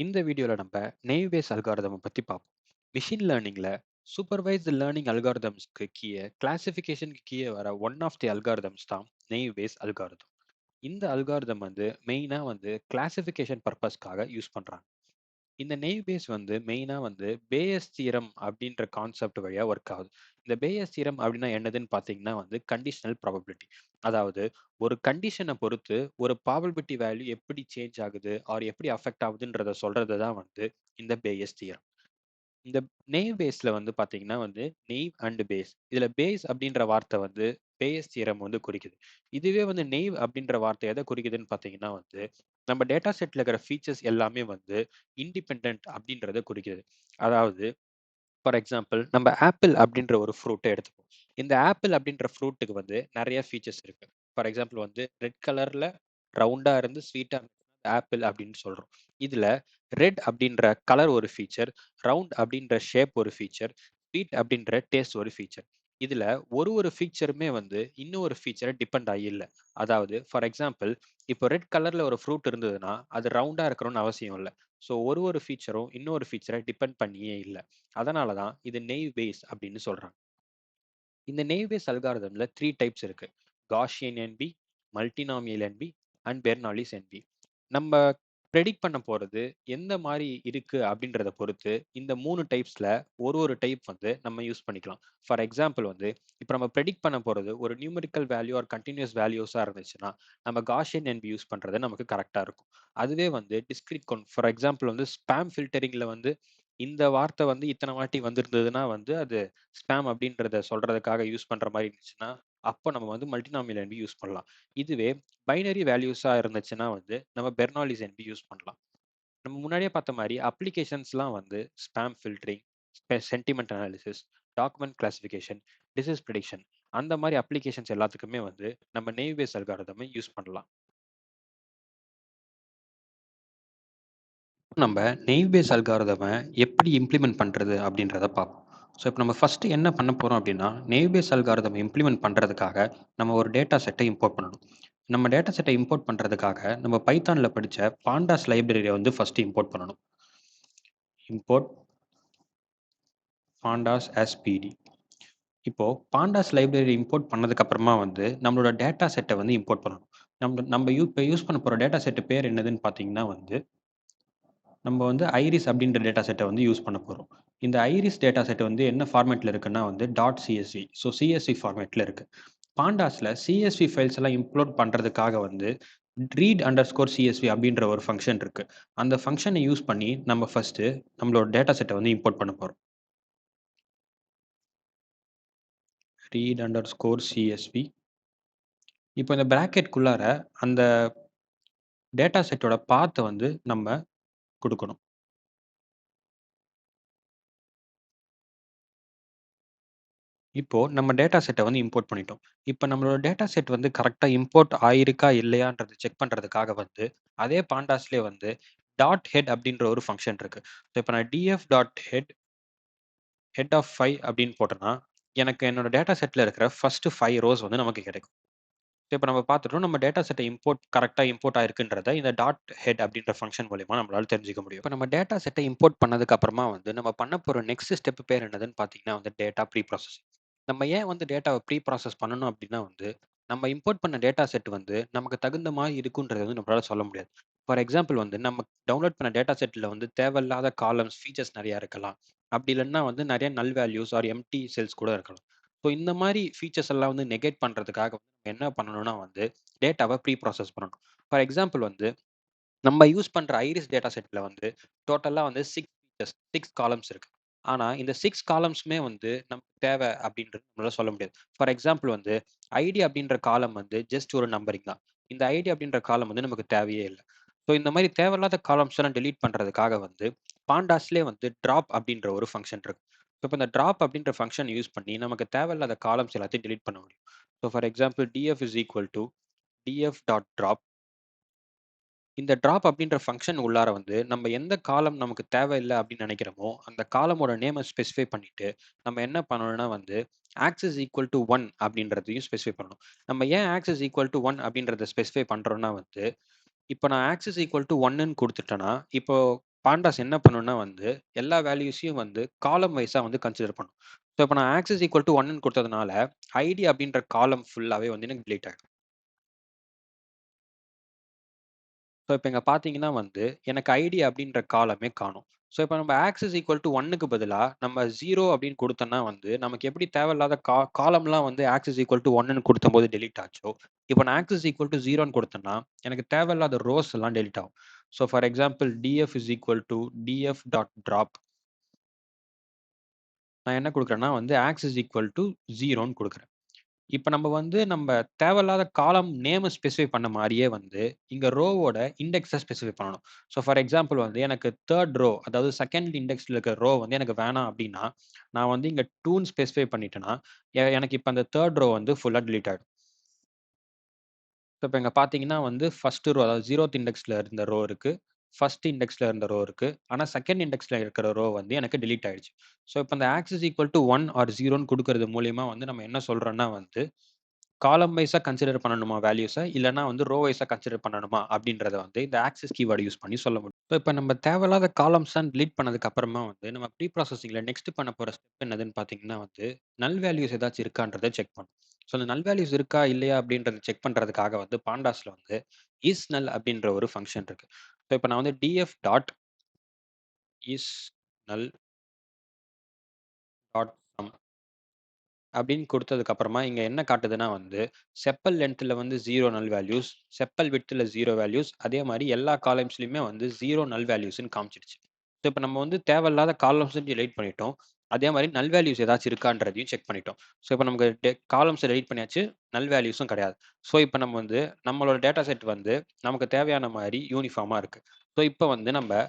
இந்த வீடியோல நம்ம நெய்வ் பேஸ் அல்காரிதம் பத்தி பார்ப்போம். மிஷின் லேர்னிங்ல சூப்பர்வைஸ்டு லேர்னிங் அல்காரிதம்ஸ்க்கு கீழே கிளாசிஃபிகேஷனுக்கு கீழே வர ஒன் ஆஃப் தி அல்காரிதம்ஸ் தான் நெய்வ் பேஸ் அல்காரிதம். இந்த அல்காரிதம் மெயினா கிளாசிஃபிகேஷன் பர்பஸ்க்காக யூஸ் பண்றாங்க. இந்த நெய்வ் பேஸ் மெயினா பேயஸ் தியரம் அப்படின்ற கான்செப்ட் வழியா ஒர்க் ஆகுது. இந்த பேயஸ் தியரம் அப்படின்னா என்னதுன்னு பாத்தீங்கன்னா கண்டிஷனல் ப்ராபபிலிட்டி. அதாவது ஒரு கண்டிஷனை பொறுத்து ஒரு ப்ராபபிலிட்டி வேல்யூ எப்படி சேஞ்ச் ஆகுது ஆர் எப்படி அஃபெக்ட் ஆகுதுன்றத சொல்றது தான் இந்த பேயஸ் தியரம். இந்த நெய்வ் பேஸ்ல பாத்தீங்கன்னா நெய்வ் அண்ட் பேஸ். இதுல பேஸ் அப்படின்ற வார்த்தை பேயஸ் தியரம் குறிக்குது. இதுவே நெய்வ் அப்படின்ற வார்த்தை எதை குறிக்குதுன்னு பாத்தீங்கன்னா நம்ம டேட்டா செட்ல இருக்கிற ஃபீச்சர்ஸ் எல்லாமே இண்டிபெண்டன்ட் அப்படின்றத குறிக்குது. அதாவது ஃபார் எக்ஸாம்பிள் நம்ம ஆப்பிள் அப்படின்ற ஒரு ஃப்ரூட்டை எடுத்துப்போம். இந்த ஆப்பிள் அப்படின்ற ஃப்ரூட்டுக்கு நிறைய ஃபீச்சர்ஸ் இருக்கு. ஃபார் எக்ஸாம்பிள் ரெட் கலர்ல ரவுண்டா இருந்து ஸ்வீட்டா ஆப்பிள் அப்படின்னு சொல்றோம். இதுல ரெட் அப்படின்ற கலர் ஒரு ஃபீச்சர், ரவுண்ட் அப்படின்ற ஷேப் ஒரு ஃபீச்சர், ஸ்வீட் அப்படின்ற டேஸ்ட் ஒரு ஃபீச்சர். இதுல ஒரு ஃபீச்சருமே இன்னொரு ஃபீச்சரை டிபெண்ட் ஆகி இல்லை. அதாவது ஃபார் எக்ஸாம்பிள் இப்போ ரெட் கலர்ல ஒரு ஃப்ரூட் இருந்ததுன்னா அது ரவுண்டா இருக்கணும்னு அவசியம் இல்லை. ஸோ ஒரு ஃபீச்சரும் இன்னொரு ஃபீச்சரை டிபெண்ட் பண்ணியே இல்லை. அதனால தான் இது நெய்வ் பேஸ் அப்படின்னு சொல்றாங்க. இந்த நெய்வ் பேஸ் அல்காரிதம்ல 3 டைப்ஸ் இருக்கு. Gaussian NB, multinomial NB and Bernoulli NB. நம்ம ப்ரெடிக்ட் பண்ண போறது எந்த மாதிரி இருக்கு அப்படின்றத பொறுத்து இந்த 3 டைப்ஸ்ல ஒரு டைப் நம்ம யூஸ் பண்ணிக்கலாம். ஃபார் எக்ஸாம்பிள் இப்போ நம்ம ப்ரெடிக்ட் பண்ண போறது ஒரு நியூமெரிக்கல் வேல்யூ ஆர் கண்டினியூஸ் வேல்யூஸா இருந்துச்சுன்னா நம்ம காஷியன் என்பி யூஸ் பண்றது நமக்கு கரெக்டா இருக்கும். அதுவே டிஸ்கிரிட் ஃபார் எக்ஸாம்பிள் ஸ்பாம் ஃபில்டரிங்ல இந்த வார்த்தை இத்தனை வாட்டி வந்திருந்ததுன்னா அது ஸ்பாம் அப்படின்றத சொல்றதுக்காக யூஸ் பண்ற மாதிரி இருந்துச்சுன்னா அப்போ நம்ம மல்டினாமியல் என்பி யூஸ் பண்ணலாம். இதுவே பைனரி வேல்யூஸா இருந்துச்சுன்னா நம்ம பெர்னாலிஸ் என்பி யூஸ் பண்ணலாம். நம்ம முன்னாடியே பார்த்த மாதிரி அப்ளிகேஷன்ஸ்லாம் spam filtering, sentiment analysis, document classification, disease prediction அந்த மாதிரி அப்ளிகேஷன்ஸ் எல்லாத்துக்குமே நம்ம நெய்வ் பேஸ் அல்காரிதமை யூஸ் பண்ணலாம். நம்ம நெய்வ் பேஸ் அல்காரிதமை எப்படி இம்ப்ளிமெண்ட் பண்ணுறது அப்படின்றத பார்ப்போம். ஸோ இப்போ நம்ம ஃபஸ்ட்டு என்ன பண்ண போகிறோம் அப்படின்னா நெய்வ் பேஸ் அல்காரிதமை இம்ப்ளிமெண்ட் பண்ணுறதுக்காக நம்ம ஒரு டேட்டா செட்டை இம்போர்ட் பண்ணணும். நம்ம டேட்டா செட்டை இம்போர்ட் பண்ணுறதுக்காக நம்ம பைத்தானில் படித்த பாண்டாஸ் லைப்ரரியை ஃபஸ்ட்டு இம்போர்ட் பண்ணணும். Import பாண்டாஸ் SPD. இப்போ பாண்டாஸ் லைப்ரரி இம்போர்ட் பண்ணதுக்கு அப்புறமா நம்மளோட டேட்டா செட்டை இம்போர்ட் பண்ணணும். நம்ம இப்போ யூஸ் பண்ண போகிற டேட்டா செட்டு பேர் என்னதுன்னு பார்த்தீங்கன்னா நம்ம ஐரிஸ் அப்படின்ற டேட்டா செட்டை யூஸ் பண்ண போகிறோம். இந்த ஐரிஸ் டேட்டா செட் என்ன ஃபார்மேட்டில் இருக்குன்னா டாட் சிஎஸ்வி. ஸோ சிஎஸ்வி ஃபார்மேட்டில் இருக்கு. பாண்டாஸில் சிஎஸ்வி ஃபைல்ஸ் எல்லாம் இம்ப்ளோட் பண்ணுறதுக்காக ரீட் அண்டர் ஸ்கோர் சிஎஸ்வி அப்படின்ற ஒரு ஃபங்க்ஷன் இருக்கு. அந்த ஃபங்க்ஷனை யூஸ் பண்ணி நம்ம ஃபர்ஸ்ட் நம்மளோட டேட்டா செட்டை இம்போர்ட் பண்ண போகிறோம். Read under score CSV. இப்போ இந்த பிராக்கெட்குள்ளார அந்த டேட்டா செட்டோட பாத்தை நம்ம கொடுக்கணும். இப்போ நம்ம டேட்டா செட்டை இம்போர்ட் பண்ணிட்டோம். இப்போ நம்மளோட டேட்டா செட் கரெக்ட்டா இம்போர்ட் ஆயிருக்கா இல்லையான்றத செக் பண்றதுக்காக அதே பாண்டாஸ்லயே டாட் ஹெட் அப்படின்ற ஒரு ஃபங்ஷன் இருக்கு. ஸோ இப்போ நான் D F dot head head of 5 அப்படின்னு போட்டேன்னா, எனக்கு என்னோட டேட்டா செட்ல இருக்கிற ஃபர்ஸ்ட் 5 ரோஸ் நமக்கு கிடைக்கும். இப்போ நம்ம பார்த்துட்டோம் நம்ம டேட்டா செட்டை கரெக்ட்டா இம்போர்ட் ஆயிருக்குன்றத இந்த டாட் ஹெட் அப்படின்ற ஃபங்ஷன் மூலியமா நம்மளால தெரிஞ்சுக்க முடியும். இப்போ நம்ம டேட்டா செட்டை இம்போர்ட் பண்ணதுக்கு அப்புறமா நம்ம பண்ண போற நெக்ஸ்ட் ஸ்டெப் பேர் என்னதுன்னு பார்த்தீங்கன்னா டேட்டா ப்ரீ ப்ராசஸிங். நம்ம ஏன் டேட்டாவ ப்ரீ ப்ராசஸ் பண்ணணும் அப்படின்னா நம்ம இம்போர்ட் பண்ண டேட்டா செட் நமக்கு தகுந்த மாதிரி இருக்குன்றது நம்மளால சொல்ல முடியாது. ஃபார் எக்ஸாம்பிள் நம்ம டவுன்லோட் பண்ண டேட்டா செட்ல தேவையில்லாத காலம்ஸ், ஃபீச்சர்ஸ் நெறைய இருக்கலாம். அப்படி இல்லன்னா நெறைய நல் வேல்யூஸ் ஆர் எம்ப்டி செல்ஸ் கூட இருக்கலாம். ஸோ இந்த மாரி ஃபீச்சர்ஸ் எல்லாம் நெகேட் பண்றதுக்காக என்ன பண்ணணும்னா டேட்டாவ ப்ரீ ப்ராசஸ் பண்ணணும். ஃபார் எக்ஸாம்பிள் நம்ம யூஸ் பண்ற ஐரிஸ் டேட்டா செட்ல டோட்டலா 6 ஃபீச்சர்ஸ், 6 காலம்ஸ் இருக்கு. ஆனா இந்த 6 காலம்ஸுமே நமக்கு தேவை அப்படின்றது நம்மளால சொல்ல முடியாது. ஃபார் எக்ஸாம்பிள் ஐடி அப்படின்ற காலம் ஜஸ்ட் ஒரு நம்பரிங் தான். இந்த ஐடி அப்படின்ற காலம் நமக்கு தேவையே இல்ல. ஸோ இந்த மாரி தேவையில்லாத காலம்ஸ் எல்லாம் டெலீட் பண்றதுக்காக பாண்டாஸ்லயே டிராப் அப்படின்ற ஒரு ஃபங்ஷன் இருக்கு. ஸோ இப்போ இந்த டிராப் அப்படின்ற ஃபங்ஷன் யூஸ் பண்ணி நமக்கு தேவையில்லாத காலம்ஸ் எல்லாத்தையும் டெலீட் பண்ண முடியும். So for example D F is equal to D F dot drop. இந்த டிராப் அப்படின்ற ஃபங்ஷன் உள்ளார நம்ம எந்த காலம் நமக்கு தேவையில்ல அப்படின்னு நினைக்கிறோமோ, அந்த காலமோட நேம ஸ்பெசிஃபை பண்ணிட்டு, நம்ம என்ன பண்ணணும்னா ஆக்ஸஸ் ஈக்குவல் டூ 1 அப்படின்றதையும் ஸ்பெசிஃபை பண்ணணும். நம்ம ஏன் ஆக்ஸஸ் ஈக்குவல் டூ 1 அப்படின்றத ஸ்பெசிஃபை பண்றோம்னா இப்போ நான் ஆக்ஸஸ் ஈக்குவல் டூ 1ன்னு குடுத்துட்டேன்னா, இப்போ பாண்டாஸ் என்ன பண்ணும்னா வந்து எல்லா வேல்யூஸையும் வந்து காலம் வைஸா வந்து கன்சிடர் பண்ணும். ஸோ இப்போ நான் ஆக்சஸ் ஈக்குவல் டு 1ன்னு கொடுத்ததுனால ஐடி அப்படின்ற காலம் ஃபுல்லாவே வந்து எனக்கு டிலீட் ஆகிடும். ஸோ இப்போ இங்கே பார்த்தீங்கன்னா வந்து எனக்கு ஐடி அப்படின்ற காலமே காணும். ஸோ இப்போ நம்ம ஆக்சஸ் ஈக்குவல் டு 1க்கு பதிலாக நம்ம 0 அப்படின்னு கொடுத்தோம்னா வந்து நமக்கு எப்படி தேவையில்லாத காலம்லாம் வந்து ஆக்சஸ் ஈக்குவல் டு 1ன்னு கொடுத்தபோது டெலீட் ஆச்சோ, இப்போ நான் ஆக்சஸ் ஈக்குவல் டு 0ன்னு கொடுத்தேன்னா எனக்கு தேவையில்லாத ரோஸ் எல்லாம் டெலீட் ஆகும். So for example df is equal to df dot drop. நான் என்ன கொடுக்குறேன்னா வந்து ஆக்சஸ் ஈக்குவல் டு 0ன்னு கொடுக்குறேன். இப்ப நம்ம வந்து நம்ம தேவையில்லாத காலம் நேம ஸ்பெசிஃபை பண்ண மாரியே வந்து, இங்க ரோவோட இண்டெக்ஸ ஸ்பெசிஃபை பண்ணணும். ஸோ ஃபார் எக்ஸாம்பிள் வந்து எனக்கு 3 ரோ அதாவது 2ண்ட் இண்டெக்ஸ்ல இருக்க ரோ வந்து எனக்கு வேணாம் அப்டின்னா, நான் வந்து இங்க 2ன்னு ஸ்பெசிஃபை பண்ணிட்டேன்னா, எனக்கு இப்ப அந்த 3 ரோ வந்து ஃபுல்லா டிலீட் ஆயிடும். ஸோ இப்ப இங்க பார்த்தீங்கன்னா வந்து 1 ரோ அதாவது 0த் இண்டெக்ஸ்ல இருந்த ரோ இருக்கு. 1 இண்டெக்ஸ்ல இருந்த ரோ இருக்கு. ஆனா 2ண்ட் இண்டெக்ஸ்ல இருக்கிற ரோ வந்து எனக்கு டிலீட் ஆயிடுச்சு. ஸோ இப்ப இந்த ஆக்ஸஸ் ஈக்குவல் டூ 1 ஆர் 0ன்னு குடுக்குறது மூலியமா வந்து நம்ம என்ன சொல்றோம்னா வந்து காலம் வைஸா கன்சிடர் பண்ணணுமா வேல்யூஸ? இல்லன்னா வந்து ரோ வைஸா கன்சிடர் பண்ணணுமா? அப்படின்றத வந்து இந்த ஆக்சஸ் கீவேர்ட் யூஸ் பண்ணி சொல்ல முடியும். ஸோ இப்ப நம்ம தேவையில்லாத காலம்ஸ்லாம் டிலீட் பண்ணதுக்கு அப்புறமா வந்து நம்ம ப்ரீ ப்ராசஸிங்ல நெக்ஸ்ட் பண்ண போற ஸ்டெப் என்னதுன்னு பார்த்தீங்கன்னா வந்து, நல் வேல்யூஸ் ஏதாச்சும் இருக்கான்றத செக் பண்ணணும். ஸோ அந்த நல் வேல்யூஸ் இருக்கா? இல்லையா? அப்படின்றத செக் பண்றதுக்காக வந்து பாண்டாஸ்ல வந்து இஸ் நல் அப்படின்ற ஒரு ஃபங்ஷன் இருக்கு. ஸோ இப்ப நான் வந்து DF dot is null dot sum அப்படின்னு குடுத்ததுக்கு அப்புறமா இங்க என்ன காட்டுதுன்னா வந்து, செப்பல் லென்த்ல வந்து 0 நல் வேல்யூஸ், செப்பல் விட்த்ல 0 வேல்யூஸ், அதே மாரி எல்லா காலம்ஸ்லயுமே வந்து 0 நல் வேல்யூஸ்ன்னு காமிச்சிடுச்சு. ஸோ இப்ப நம்ம வந்து தேவையில்லாத காலம்ஸ டெலீட் பண்ணிட்டோம். அதே மாரி நல் வேல்யூஸ் ஏதாச்சும் இருக்கான்றதையும் செக் பண்ணிட்டோம். ஸோ இப்ப நமக்கு காலம்ஸ டெலீட் பண்ணியாச்சு. நல் வேல்யூஸும் கிடையாது. ஸோ இப்ப நம்ம வந்து நம்மளோட டேட்டா செட் வந்து நமக்கு தேவையான மாரி யூனிஃபார்மா இருக்கு. ஸோ இப்ப வந்து நம்ம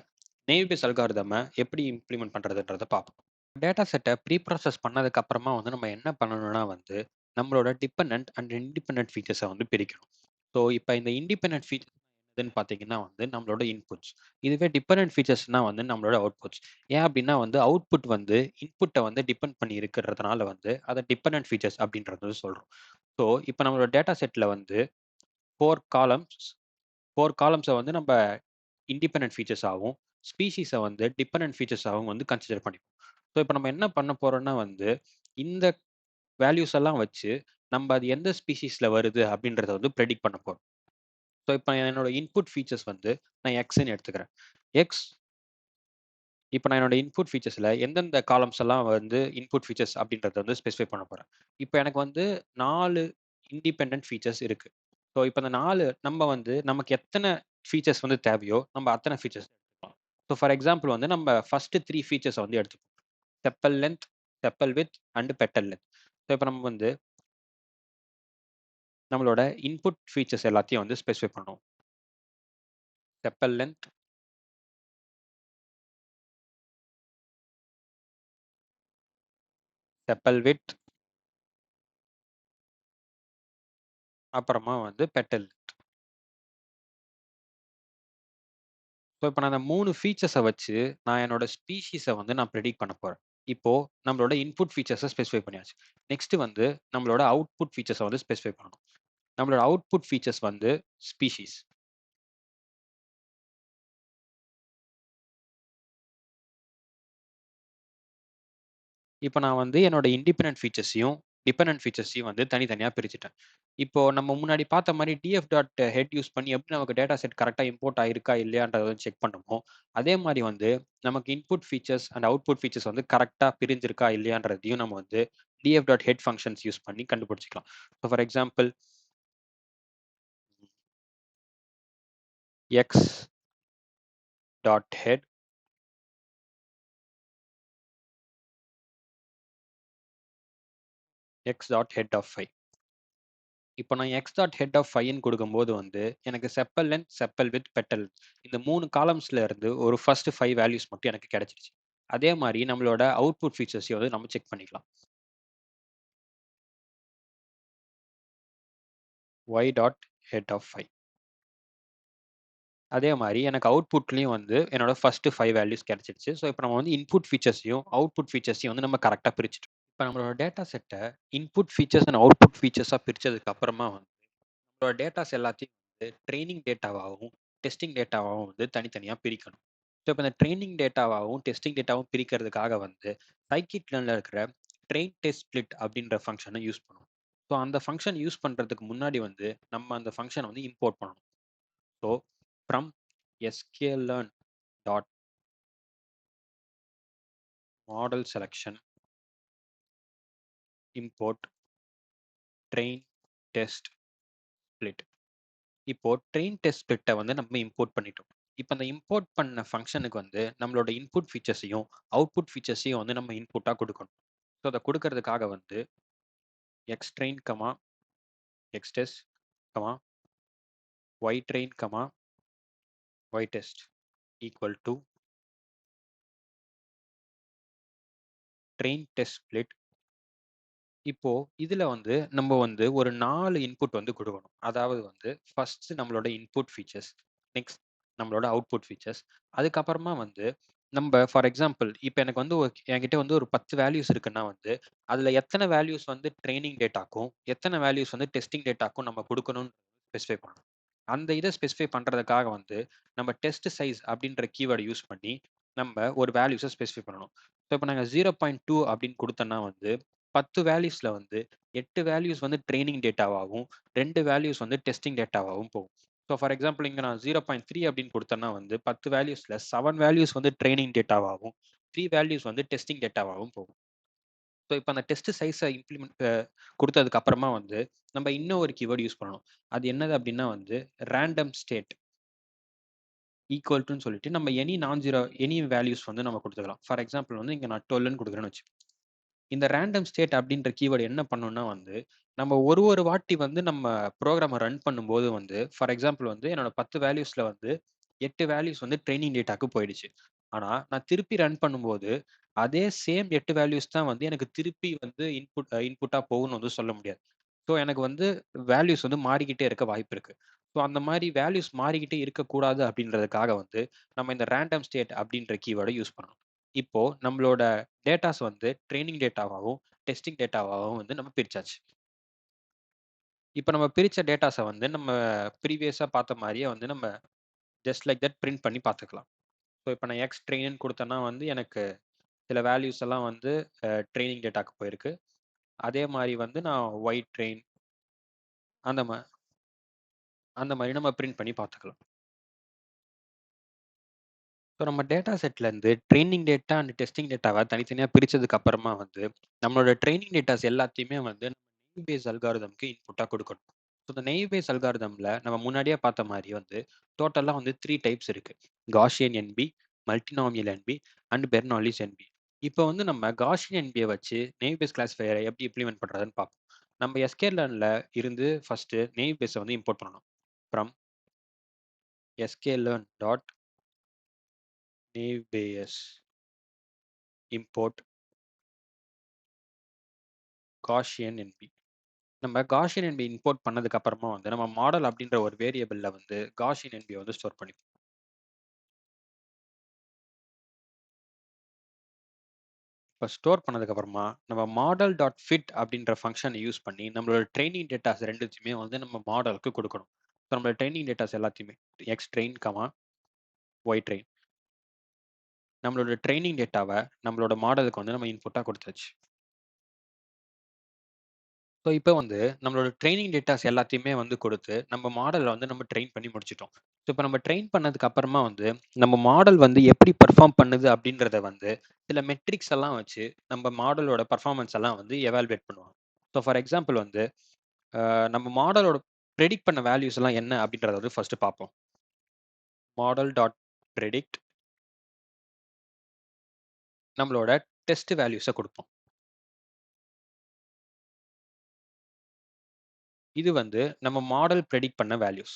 நெய்வ் பேஸ் அல்காரிதம எப்படி இம்ப்ளிமெண்ட் பண்றதுன்றத பார்ப்போம். டேட்டா செட்ட ப்ரீ ப்ராசஸ் பண்ணதுக்கு அப்புறமா வந்து நம்ம என்ன பண்ணணும்னா வந்து, நம்மளோட டிபெண்டன்ட் அண்ட் இண்டிபெண்டன்ட் ஃபீச்சர்ஸ வந்து பிரிக்கணும். ஸோ இப்ப இந்த இண்டிபெண்டன்ட் ஃபீச்சர்ஸ் எதுன்னு பார்த்தீங்கன்னா வந்து நம்மளோட இன்புட்ஸ். இதுவே டிபெண்டன்ட் ஃபீச்சர்ஸ்னா வந்து நம்மளோட அவுட்புட்ஸ். ஏன் அப்டின்னா வந்து அவுட்புட் வந்து இன்புட்ட வந்து டிபெண்ட் பண்ணி இருக்கிறதுனால வந்து அத டிபெண்டன்ட் ஃபீச்சர்ஸ் அப்டின்றது சொல்றோம். ஸோ இப்ப நம்மளோட டேட்டா செட்ல வந்து 4 காலம்ஸ் 4 காலம்ஸ வந்து நம்ப இண்டிபெண்டன்ட் ஃபீச்சர்ஸாவும், ஸ்பீஷிஸ வந்து டிபெண்டன்ட் ஃபீச்சர்ஸாவும் வந்து கன்சிடர் பண்ணிப்போம். ஸோ இப்ப நம்ம என்ன பண்ண போறோம்னா வந்து, இந்த வேல்யூஸ் எல்லாம் வச்சு, நம்ப அது எந்த ஸ்பீஷிஸ்ல வருது அப்படின்றத வந்து பிரெடிக்ட் பண்ண போறோம். ஸோ இப்ப என்னோட இன்புட் ஃபீச்சர்ஸ் வந்து நான் எக்ஸ்ன்னு எடுத்துக்கிறேன். எக்ஸ் இப்ப நான் என்னோட இன்புட் ஃபீச்சர்ஸ்ல எந்தெந்த காலம்ஸ் எல்லாம் வந்து இன்புட் ஃபீச்சர்ஸ் அப்படின்றத வந்து ஸ்பெசிஃபை பண்ண போறேன். இப்ப எனக்கு வந்து 4 இண்டிபெண்டன்ட் ஃபீச்சர்ஸ் இருக்கு. ஸோ இப்ப இந்த 4 நம்ம வந்து நமக்கு எத்தன ஃபீச்சர்ஸ் வந்து தேவையோ, நம்ம அத்தன ஃபீச்சர்ஸ் எடுத்துக்கலாம். ஸோ ஃபார் எக்ஸாம்பிள் வந்து நம்ம ஃபர்ஸ்ட் 3 ஃபீச்சர்ஸ வந்து எடுத்துப்போம். Chappal length, chappal width and petal length. So இப்ப நம்ம வந்து நம்மளோட இன்புட் ஃபீச்சர்ஸ் எல்லாத்தையும் வந்து ஸ்பெசிஃபை பண்ணுவோம். செப்பல் லென்த், செப்பல் விட்த், அப்புறமா வந்து பெட்டல். ஸோ இப்ப நான் அந்த 3 ஃபீச்சர்ஸ வச்சு நான் என்னோட ஸ்பீஷிஸ வந்து நான் பிரெடிக்ட் பண்ண போறேன். இப்போ நம்மளோட இன்புட் ஃபீச்சர்ஸ ஸ்பெசிஃபை பண்ணியாச்சு. நெக்ஸ்ட் வந்து நம்மளோட அவுட்புட் ஃபீச்சர்ஸ வந்து ஸ்பெசிஃபை பண்ணணும். நம்மளோட அவுட்புட் ஃபீச்சர்ஸ் வந்து ஸ்பீஷிஸ். இப்ப நான் வந்து என்னோட இண்டிபெண்டன்ட் ஃபீச்சர்ஸையும், டிபெண்டன்ட் ஃபீச்சர்ஸையும் வந்து தனித்தனியா பிரிச்சுட்டேன். இப்போ நம்ம முன்னாடி பார்த்த மாரி டிஎஃப் டாட் ஹெட் யூஸ் பண்ணி எப்படி நமக்கு டேட்டா செட் கரெக்ட்டா இம்போர்ட் ஆயிருக்கா இல்லையான்றத வந்து செக் பண்ணோமோ, அதே மாரி வந்து நமக்கு input features and output features வந்து கரெக்ட்டா பிரிஞ்சிருக்கா இல்லையான்றதையும் நம்ம வந்து DF dot head functions use பண்ணி கண்டுபிடிச்சுக்கலாம். So for example X dot head X dot head of 5. இப்போ நான் எக்ஸ் டாட் ஹெட் ஆஃப் 5ன்னு கொடுக்கும்போது வந்து எனக்கு sepal length, sepal width, petal இந்த 3 காலம்ஸ்ல இருந்து ஒரு ஃபர்ஸ்ட் 5 வேல்யூஸ் மட்டும் எனக்கு கிடைச்சிருச்சு. அதே மாரி நம்மளோட அவுட்புட் ஃபீச்சர்ஸையும் வந்து நம்ம செக் பண்ணிக்கலாம். y dot head of 5. அதே மாரி எனக்கு அவுட்புட்லயும் வந்து என்னோட ஃபர்ஸ்ட் 5 வேல்யூஸ் கிடைச்சிருச்சு. ஸோ இப்போ நம்ம வந்து இன்புட் ஃபீச்சர்ஸையும், அவுட்புட் ஃபீச்சர்ஸையும் வந்து நம்ம கரெக்ட்டா பிரிச்சுட்டோம். இப்போ நம்மளோட டேட்டா செட்ட இன்புட் ஃபீச்சர்ஸ் அண்ட் அவுட்புட் ஃபீச்சர்ஸா பிரிச்சதுக்கு அப்புறமா வந்து நம்மளோட டேட்டாஸ் எல்லாத்தையும் வந்து ட்ரெய்னிங் டேட்டாவாவும், டெஸ்டிங் டேட்டாவாவும் வந்து தனித்தனியா பிரிக்கணும். ஸோ இப்போ இந்த ட்ரெய்னிங் டேட்டாவாகவும் டெஸ்டிங் டேட்டாவும் பிரிக்கிறதுக்காக வந்து scikit-learnல இருக்கிற ட்ரெயின் டெஸ்ட் ஸ்ப்ளிட் அப்படின்ற ஃபங்க்ஷனை யூஸ் பண்ணுவோம். ஸோ அந்த ஃபங்க்ஷன் யூஸ் பண்ணுறதுக்கு முன்னாடி வந்து நம்ம அந்த ஃபங்க்ஷனை வந்து இம்போர்ட் பண்ணணும். So from sklearn dot model selection import train test split. இப்போ ட்ரெயின் டெஸ்ட் ஸ்ப்ளிட்டை வந்து நம்ம இம்போர்ட் பண்ணிட்டோம். இப்போ அந்த இம்போர்ட் பண்ண ஃபங்க்ஷனுக்கு வந்து நம்மளோட இன்புட் ஃபீச்சர்ஸையும் அவுட்புட் ஃபீச்சர்ஸையும் வந்து நம்ம இன்புட்டாக கொடுக்கணும். ஸோ அதை கொடுக்கறதுக்காக வந்து xtrain, xtest, ytrain, ytest equal to train test split. இப்போ இதுல வந்து நம்ம வந்து ஒரு 4 இன்புட் வந்து கொடுக்கணும். அதாவது வந்து ஃபர்ஸ்ட் நம்மளோட இன்புட் ஃபீச்சர்ஸ், நெக்ஸ்ட் நம்மளோட அவுட்புட் ஃபீச்சர்ஸ், அதுக்கப்புறமா வந்து நம்ம ஃபார் எக்ஸாம்பிள் இப்போ எனக்கு வந்து என்கிட்ட வந்து ஒரு 10 வேல்யூஸ் இருக்குன்னா வந்து அதுல எத்தனை வேல்யூஸ் வந்து ட்ரெய்னிங் டேட்டாக்கும் எத்தனை வேல்யூஸ் வந்து டெஸ்டிங் டேட்டாக்கும் நம்ம கொடுக்கணும்னு ஸ்பெசிஃபை பண்ணணும். அந்த இதை ஸ்பெசிஃபை பண்றதுக்காக வந்து நம்ம டெஸ்ட் சைஸ் அப்படின்ற கீவேர்டை யூஸ் பண்ணி நம்ம ஒரு வேல்யூஸை ஸ்பெசிஃபை பண்ணணும். ஸோ இப்போ நாங்கள் 0.2 அப்படின்னு கொடுத்தோன்னா வந்து 10 வேல்யூஸ்ல வந்து 8 வேல்யூஸ் வந்து ட்ரெய்னிங் டேட்டாவாகவும் 2 வேல்யூஸ் வந்து டெஸ்டிங் டேட்டாவாகவும் போகும். ஸோ ஃபார் எக்ஸாம்பிள் இங்கே நான் 0.3 அப்படின்னு கொடுத்தேன்னா வந்து 10 வேல்யூஸ்ல 7 வேல்யூஸ் வந்து ட்ரெய்னிங் டேட்டாவாகவும் 3 வேல்யூஸ் வந்து டெஸ்டிங் டேட்டாவாகவும் போகும். ஸோ இப்போ அந்த டெஸ்ட் சைஸை இம்ப்ளிமெண்ட் கொடுத்ததுக்கு அப்புறமா வந்து நம்ம இன்னும் ஒரு கீவேர்டு யூஸ் பண்ணணும். அது என்னது அப்படின்னா வந்து ரேண்டம் ஸ்டேட் ஈக்குவல் டுன்னு சொல்லிட்டு நம்ம எனி வேல்யூஸ் வந்து நம்ம கொடுத்துக்கலாம். ஃபார் எக்ஸாம்பிள் வந்து இங்கே நான் 12ன்னு கொடுக்குறேன்னு வச்சு. இந்த ரேண்டம் ஸ்டேட் அப்படின்ற கீவேர்டு என்ன பண்ணும்னா வந்து நம்ம ஒரு வாட்டி வந்து நம்ம ப்ரோக்ராமை ரன் பண்ணும்போது வந்து ஃபார் எக்ஸாம்பிள் வந்து என்னோட 10 வேல்யூஸ்ல வந்து 8 வேல்யூஸ் வந்து ட்ரெய்னிங் டேட்டாக்கு போயிடுச்சு. ஆனா நான் திருப்பி ரன் பண்ணும்போது அதே சேம் 8 வேல்யூஸ் தான் வந்து எனக்கு திருப்பி வந்து இன்புட்டா போகும்னு வந்து சொல்ல முடியாது. ஸோ எனக்கு வந்து வேல்யூஸ் வந்து மாறிக்கிட்டே இருக்க வாய்ப்பு இருக்கு. ஸோ அந்த மாதிரி வேல்யூஸ் மாறிக்கிட்டே இருக்கக்கூடாது அப்படின்றதுக்காக வந்து நம்ம இந்த ரேண்டம் ஸ்டேட் அப்படின்ற கீவேர்டை யூஸ் பண்ணணும். இப்போ நம்மளோட டேட்டாஸ் வந்து ட்ரெய்னிங் டேட்டாவாகவும் டெஸ்டிங் டேட்டாவாகவும் வந்து நம்ம பிரிச்சாச்சு. இப்போ நம்ம பிரிச்ச டேட்டாஸை வந்து நம்ம ப்ரீவியஸாக பார்த்த மாதிரியே வந்து நம்ம ஜஸ்ட் லைக் தட் பிரிண்ட் பண்ணி பார்த்துக்கலாம். ஸோ இப்போ நான் எக்ஸ் ட்ரெயின் கொடுத்தேன்னா வந்து எனக்கு சில வேல்யூஸ் எல்லாம் வந்து ட்ரெய்னிங் டேட்டாக்கு போயிருக்கு. அதே மாதிரி வந்து நான் ஒய் ட்ரெயின் அந்த மா அந்த மாதிரி நம்ம பிரிண்ட் பண்ணி பார்த்துக்கலாம். ஸோ நம்ம டேட்டா செட்லேருந்து ட்ரெய்னிங் டேட்டா அண்ட் டெஸ்டிங் டேட்டாவை தனித்தனியாக பிரிச்சதுக்கு அப்புறமா வந்து நம்மளோட ட்ரெய்னிங் டேட்டாஸ் எல்லாத்தையுமே வந்து நெய்வ் பேஸ் அல்காரிதம்க்கு இன்புட்டாக கொடுக்கணும். ஸோ இந்த நெய்வ் பேஸ் அல்காரிதமில் நம்ம முன்னாடியே பார்த்த மாதிரி வந்து டோட்டலாக வந்து 3 டைப்ஸ் இருக்கு. Gaussian NB, multinomial NB and Bernoulli NB. இப்போ வந்து நம்ம காஷியன் என்பியை வச்சு நெய்வ் பேஸ் கிளாஸிஃபையரை எப்படி இம்ப்ளிமெண்ட் பண்ணுறதுன்னு பார்ப்போம். நம்ம sklearnல இருந்து ஃபர்ஸ்ட் நெய்வ் பேஸை வந்து இம்போர்ட் பண்ணணும். From sklearn dot naive import Gaussian NB. நம்ம Gaussian NB இம்போர்ட் பண்ணதுக்கு அப்புறமா வந்து நம்ம மாடல் அப்படின்ற ஒரு வேரியபிள்ல வந்து Gaussian NB வந்து ஸ்டோர் பண்ணிப்போம். இப்போ ஸ்டோர் பண்ணதுக்கு அப்புறமா நம்ம மாடல் டாட் ஃபிட் அப்படின்ற ஃபங்க்ஷனை யூஸ் பண்ணி நம்மளோட ட்ரெய்னிங் டேட்டாஸ் ரெண்டுத்தையுமே வந்து நம்ம மாடலுக்கு கொடுக்கணும். ஸோ நம்மளோட ட்ரெய்னிங் டேட்டாஸ் எல்லாத்தையுமே எக்ஸ் ட்ரெயின் ஒய் ட்ரெயின் நம்மளோட ட்ரெய்னிங் டேட்டாவை நம்மளோட மாடலுக்கு வந்து நம்ம இன்புட்டாக கொடுத்தாச்சு. ஸோ இப்போ வந்து நம்மளோட ட்ரெய்னிங் டேட்டாஸ் எல்லாத்தையுமே வந்து கொடுத்து நம்ம மாடலை வந்து நம்ம ட்ரெயின் பண்ணி முடிச்சிட்டோம். ஸோ இப்போ நம்ம ட்ரெயின் பண்ணதுக்கு அப்புறமா வந்து நம்ம மாடல் வந்து எப்படி பெர்ஃபார்ம் பண்ணுது அப்படின்றத வந்து சில மெட்ரிக்ஸ் எல்லாம் வச்சு நம்ம மாடலோட பர்ஃபார்மன்ஸ் எல்லாம் வந்து எவால்வேட் பண்ணுவாங்க. ஸோ ஃபார் எக்ஸாம்பிள் வந்து நம்ம மாடலோட ப்ரெடிக்ட் பண்ண வேல்யூஸ் எல்லாம் என்ன அப்படின்றத வந்து ஃபர்ஸ்ட் பார்ப்போம். மாடல் டாட் ப்ரெடிக்ட் நம்மளோட டெஸ்ட் வேல்யூஸை கொடுப்போம். இது வந்து நம்ம மாடல் ப்ரெடிக்ட் பண்ண வேல்யூஸ்.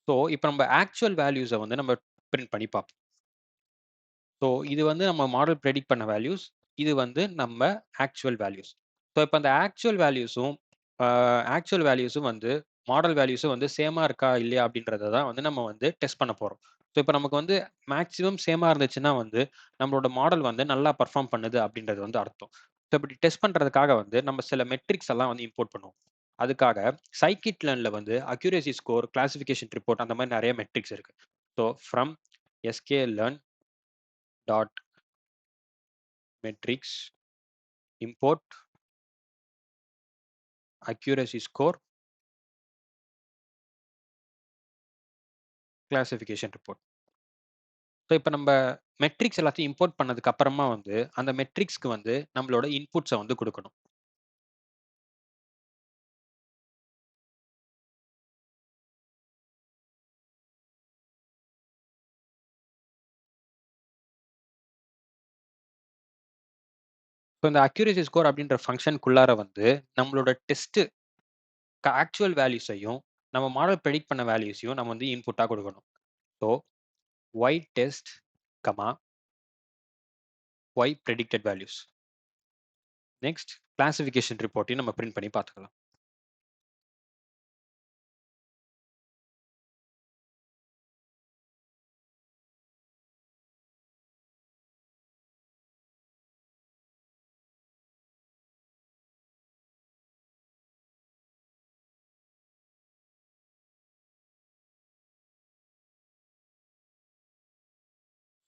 ஸோ இப்போ நம்ம ஆக்சுவல் வேல்யூஸை வந்து நம்ம பிரிண்ட் பண்ணி பார்ப்போம். ஸோ இது வந்து நம்ம மாடல் ப்ரெடிக்ட் பண்ண வேல்யூஸ். இது வந்து நம்ம ஆக்சுவல் வேல்யூஸ். ஸோ இப்போ அந்த ஆக்சுவல் வேல்யூஸும் வந்து மாடல் வேல்யூஸும் வந்து சேமா இருக்கா இல்லையா அப்படின்றத தான் வந்து நம்ம வந்து டெஸ்ட் பண்ண போகிறோம். ஸோ இப்போ நமக்கு வந்து மேக்ஸிமம் சேமா இருந்துச்சுன்னா வந்து நம்மளோட மாடல் வந்து நல்லா பர்ஃபார்ம் பண்ணுது அப்படின்றது வந்து அர்த்தம். ஸோ இப்படி டெஸ்ட் பண்ணுறதுக்காக வந்து நம்ம சில மெட்ரிக்ஸ் எல்லாம் வந்து இம்போர்ட் பண்ணுவோம். அதுக்காக scikit-learnல வந்து அக்யூரசி ஸ்கோர், கிளாசிஃபிகேஷன் ரிப்போர்ட் அந்த மாதிரி நிறைய மெட்ரிக்ஸ் இருக்கு. So from sklearn dot metrics import accuracy score classification report. So இப்போ நம்ம மெட்ரிக்ஸ் எல்லாத்தையும் இம்போர்ட் பண்ணதுக்கு அப்புறமா வந்து அந்த மெட்ரிக்ஸ்க்கு வந்து நம்மளோட இன்புட்ஸை வந்து கொடுக்கணும். ஸோ இந்த அக்யூரசி ஸ்கோர் அப்படின்ற ஃபங்க்ஷனுக்குள்ளார வந்து நம்மளோட டெஸ்ட் ஆக்சுவல் வேல்யூஸையும் நம்ம மாடல் ப்ரெடிக்ட் பண்ண வேல்யூஸையும் நம்ம வந்து இன்புட்டாக கொடுக்கணும். So Y test comma Y predicted values. Next classification ரிப்போர்ட்டையும் நம்ம பிரிண்ட் பண்ணி பார்த்துக்கலாம்.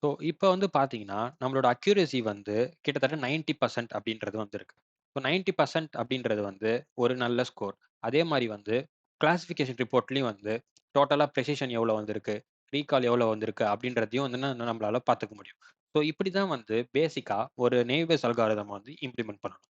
ஸோ இப்போ வந்து பார்த்தீங்கன்னா நம்மளோட அக்யூரசி வந்து கிட்டத்தட்ட 90% அப்படின்றது வந்து இருக்கு. ஸோ 90% அப்படின்றது வந்து ஒரு நல்ல ஸ்கோர். அதே மாதிரி வந்து கிளாசிஃபிகேஷன் ரிப்போர்ட்லையும் வந்து டோட்டலாக ப்ரெசிஷன் எவ்வளோ வந்திருக்கு, ரீகால் எவ்வளோ வந்திருக்கு அப்படின்றதையும் வந்து நம்மளால பார்த்துக்க முடியும். ஸோ இப்படி தான் வந்து பேசிக்காக ஒரு நெய்வ் பேஸ் அல்காரிதம் வந்து இம்ப்ளிமெண்ட் பண்ணணும்.